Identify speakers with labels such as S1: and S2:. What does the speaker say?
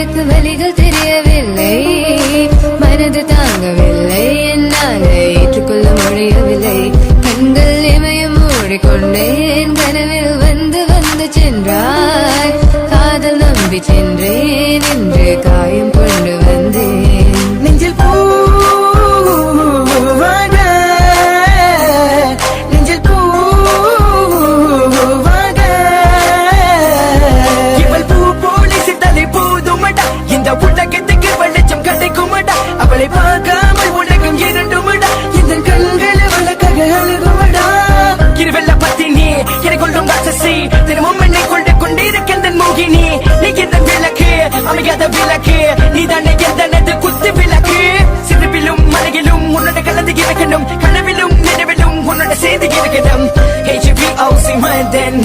S1: எனக்கு வலிகள் தெரியவில்லை, மனது தாங்கவில்லை, என்னால் ஏற்றுக்கொள்ள முடியவில்லை. கண்கள் இமயம் மூடிக்கொண்டேன், கனவில் வந்து வந்து சென்றாய். காதல் நம்பி சென்றேன், என்று காயம் கொண்டு வந்தேன்.
S2: நெஞ்சில் பூவாக, நெஞ்சில் பூவாக இவள் பூ போலி சித்தலை போதுமடா, இந்த உலகத்துக்கு வெளிச்சம் கிடைக்குமடா. அவளை பார்க்காமல் உலகம் இரண்டுமடா, இந்த கண்களை வழக்காக அழுகுமடா. இருவெல்ல பத்தினி என்னை கொள்ளும் ராட்சசி, தினமும் என்னை கொண்டு கொண்டிருக்கின்ற மோகினி. நீ எந்த விளக்கு, அமையாத விளக்கு, நீதானே எந்தனது குத்து விளக்கு. சிறுவிலும் மலையிலும் உன்னோட கலந்து இருக்கணும், கனவிலும் நினைவிலும் உன்னோட செய்து இருக்கணும். HBOC மதன்